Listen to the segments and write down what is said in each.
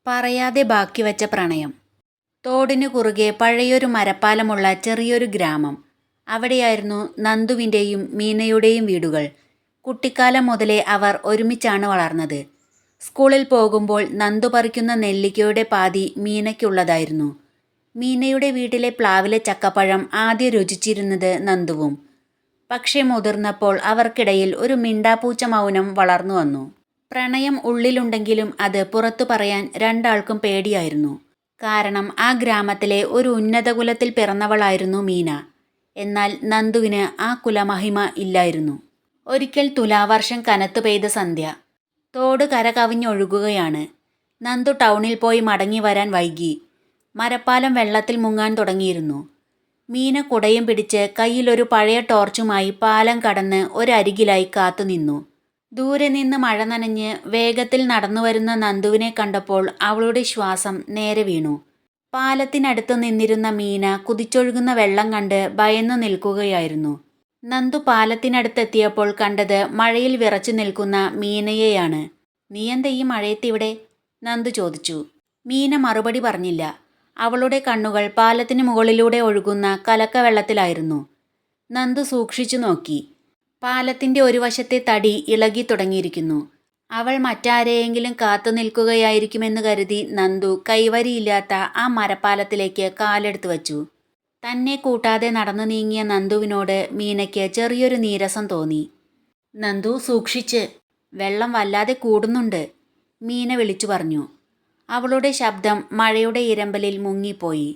പറയാതെ ബാക്കി വച്ച പ്രണയം. തോടിനു കുറുകെ പഴയൊരു മരപ്പാലമുള്ള ചെറിയൊരു ഗ്രാമം. അവിടെയായിരുന്നു നന്ദുവിൻ്റെയും മീനയുടെയും വീടുകൾ. കുട്ടിക്കാലം മുതലേ അവർ ഒരുമിച്ചാണ് വളർന്നത്. സ്കൂളിൽ പോകുമ്പോൾ നന്ദു പറിക്കുന്ന നെല്ലിക്കയുടെ പാതി മീനയ്ക്കുള്ളതായിരുന്നു. മീനയുടെ വീട്ടിലെ പ്ലാവിലെ ചക്കപ്പഴം ആദ്യം രുചിച്ചിരുന്നത് നന്ദുവും. പക്ഷേ മുതിർന്നപ്പോൾ അവർക്കിടയിൽ ഒരു മിണ്ടാപ്പൂച്ച മൗനം വളർന്നു വന്നു. പ്രണയം ഉള്ളിലുണ്ടെങ്കിലും അത് പുറത്തു പറയാൻ രണ്ടാൾക്കും പേടിയായിരുന്നു. കാരണം ആ ഗ്രാമത്തിലെ ഒരു ഉന്നത കുലത്തിൽ പിറന്നവളായിരുന്നു മീന. എന്നാൽ നന്ദുവിന് ആ കുലമഹിമ ഇല്ലായിരുന്നു. ഒരിക്കൽ തുലാവർഷം കനത്തു പെയ്ത സന്ധ്യ. തോട് കരകവിഞ്ഞൊഴുകുകയാണ്. നന്ദു ടൗണിൽ പോയി മടങ്ങി വരാൻ വൈകി. മരപ്പാലം വെള്ളത്തിൽ മുങ്ങാൻ തുടങ്ങിയിരുന്നു. മീന കുടയും പിടിച്ച് കയ്യിലൊരു പഴയ ടോർച്ചുമായി പാലം കടന്ന് ഒരരികിലായി കാത്തുനിന്നു. ദൂരെ നിന്ന് മഴ നനഞ്ഞ് വേഗത്തിൽ നടന്നുവരുന്ന നന്ദുവിനെ കണ്ടപ്പോൾ അവളുടെ ശ്വാസം നേരെ വീണു. പാലത്തിനടുത്ത് നിന്നിരുന്ന മീന കുതിച്ചൊഴുകുന്ന വെള്ളം കണ്ട് ഭയന്നു നിൽക്കുകയായിരുന്നു. നന്ദു പാലത്തിനടുത്തെത്തിയപ്പോൾ കണ്ടത് മഴയിൽ വിറച്ചു നിൽക്കുന്ന മീനയെയാണ്. "നീ എന്താ ഈ മഴയത്തിവിടെ?" നന്ദു ചോദിച്ചു. മീന മറുപടി പറഞ്ഞില്ല. അവളുടെ കണ്ണുകൾ പാലത്തിന് മുകളിലൂടെ ഒഴുകുന്ന കലക്കവെള്ളത്തിലായിരുന്നു. നന്ദു സൂക്ഷിച്ചു നോക്കി. പാലത്തിൻ്റെ ഒരു വശത്തെ തടി ഇളകി തുടങ്ങിയിരിക്കുന്നു. അവൾ മറ്റാരെയെങ്കിലും കാത്തു നിൽക്കുകയായിരിക്കുമെന്ന് കരുതി നന്ദു കൈവരിയില്ലാത്ത ആ മരപ്പാലത്തിലേക്ക് കാലെടുത്തു വച്ചു. തന്നെ കൂട്ടാതെ നടന്നു നീങ്ങിയ നന്ദുവിനോട് മീനയ്ക്ക് ചെറിയൊരു നീരസം തോന്നി. "നന്ദു, സൂക്ഷിച്ച്, വെള്ളം വല്ലാതെ കൂടുന്നുണ്ട്," മീന വിളിച്ചു പറഞ്ഞു. അവളുടെ ശബ്ദം മഴയുടെ ഇരമ്പലിൽ മുങ്ങിപ്പോയി.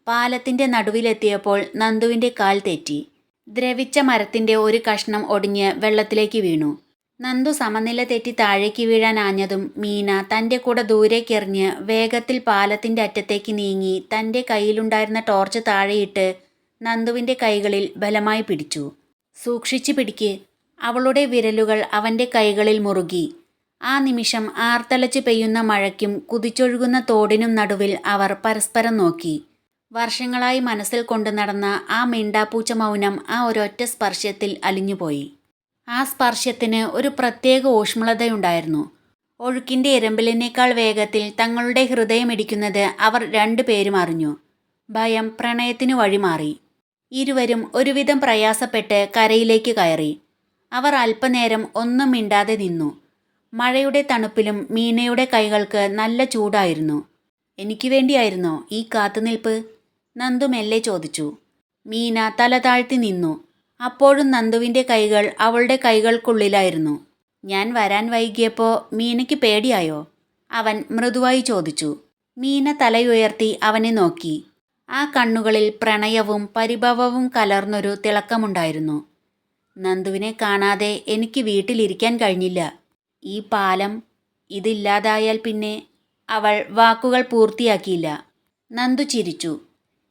പാലത്തിൻ്റെ നടുവിലെത്തിയപ്പോൾ നന്ദുവിൻ്റെ കാൽ തെറ്റി. ദ്രവിച്ച മരത്തിൻ്റെ ഒരു കഷ്ണം ഒടിഞ്ഞ് വെള്ളത്തിലേക്ക് വീണു. നന്ദു സമനില തെറ്റി താഴേക്ക് വീഴാൻ ആഞ്ഞതും മീന തൻ്റെ കൂടെ ദൂരേക്കെറിഞ്ഞ് വേഗത്തിൽ പാലത്തിൻ്റെ അറ്റത്തേക്ക് നീങ്ങി തൻ്റെ കയ്യിലുണ്ടായിരുന്ന ടോർച്ച് താഴെയിട്ട് നന്ദുവിൻ്റെ കൈകളിൽ ബലമായി പിടിച്ചു. "സൂക്ഷിച്ചു പിടിക്ക്." അവളുടെ വിരലുകൾ അവൻ്റെ കൈകളിൽ മുറുകി. ആ നിമിഷം ആർത്തലച്ച് പെയ്യുന്ന മഴയ്ക്കും കുതിച്ചൊഴുകുന്ന തോടിനും നടുവിൽ അവർ പരസ്പരം നോക്കി. വർഷങ്ങളായി മനസ്സിൽ കൊണ്ടു നടന്ന ആ മിണ്ടാപ്പൂച്ച മൗനം ആ ഒരൊറ്റ സ്പർശത്തിൽ അലിഞ്ഞുപോയി. ആ സ്പർശത്തിന് ഒരു പ്രത്യേക ഊഷ്മളതയുണ്ടായിരുന്നു. ഒഴുക്കിൻ്റെ ഇരമ്പലിനേക്കാൾ വേഗത്തിൽ തങ്ങളുടെ ഹൃദയമിടിക്കുന്നത് അവർ രണ്ടുപേരും അറിഞ്ഞു. ഭയം പ്രണയത്തിനു വഴിമാറി. ഇരുവരും ഒരുവിധം പ്രയാസപ്പെട്ട് കരയിലേക്ക് കയറി. അവർ അല്പനേരം ഒന്നും മിണ്ടാതെ നിന്നു. മഴയുടെ തണുപ്പിലും മീനയുടെ കൈകൾക്ക് നല്ല ചൂടായിരുന്നു. "എനിക്ക് വേണ്ടിയായിരുന്നോ ഈ കാത്തുനിൽപ്പ്?" നന്ദു മെല്ലെ ചോദിച്ചു. മീന തല താഴ്ത്തി നിന്നു. അപ്പോഴും നന്ദുവിൻ്റെ കൈകൾ അവളുടെ കൈകൾക്കുള്ളിലായിരുന്നു. "ഞാൻ വരാൻ വൈകിയപ്പോൾ മീനയ്ക്ക് പേടിയായോ?" അവൻ മൃദുവായി ചോദിച്ചു. മീന തലയുയർത്തി അവനെ നോക്കി. ആ കണ്ണുകളിൽ പ്രണയവും പരിഭവവും കലർന്നൊരു തിളക്കമുണ്ടായിരുന്നു. "നന്ദുവിനെ കാണാതെ എനിക്ക് വീട്ടിലിരിക്കാൻ കഴിഞ്ഞില്ല. ഈ പാലം ഇതില്ലാതായാൽ പിന്നെ..." അവൾ വാക്കുകൾ പൂർത്തിയാക്കിയില്ല. നന്ദു ചിരിച്ചു.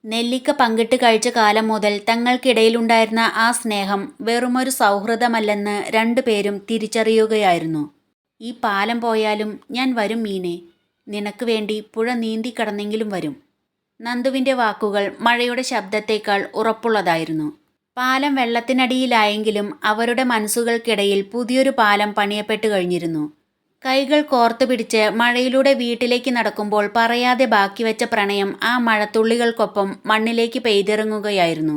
നെല്ലിക്ക പങ്കിട്ട് കഴിച്ച കാലം മുതൽ തങ്ങൾക്കിടയിലുണ്ടായിരുന്ന ആ സ്നേഹം വെറുമൊരു സൗഹൃദമല്ലെന്ന് രണ്ടുപേരും തിരിച്ചറിയുകയായിരുന്നു. "ഈ പാലം പോയാലും ഞാൻ വരും മീനെ. നിനക്ക് വേണ്ടി പുഴ നീന്തിക്കടന്നെങ്കിലും വരും." നന്ദുവിൻ്റെ വാക്കുകൾ മഴയുടെ ശബ്ദത്തേക്കാൾ ഉറപ്പുള്ളതായിരുന്നു. പാലം വെള്ളത്തിനടിയിലായെങ്കിലും അവരുടെ മനസ്സുകൾക്കിടയിൽ പുതിയൊരു പാലം പണിയപ്പെട്ടു കഴിഞ്ഞിരുന്നു. കൈകൾ കോർത്തു പിടിച്ച് മഴയിലൂടെ വീട്ടിലേക്ക് നടക്കുമ്പോൾ പറയാതെ ബാക്കി വെച്ച പ്രണയം ആ മഴത്തുള്ളികൾക്കൊപ്പം മണ്ണിലേക്ക് പെയ്തിറങ്ങുകയായിരുന്നു.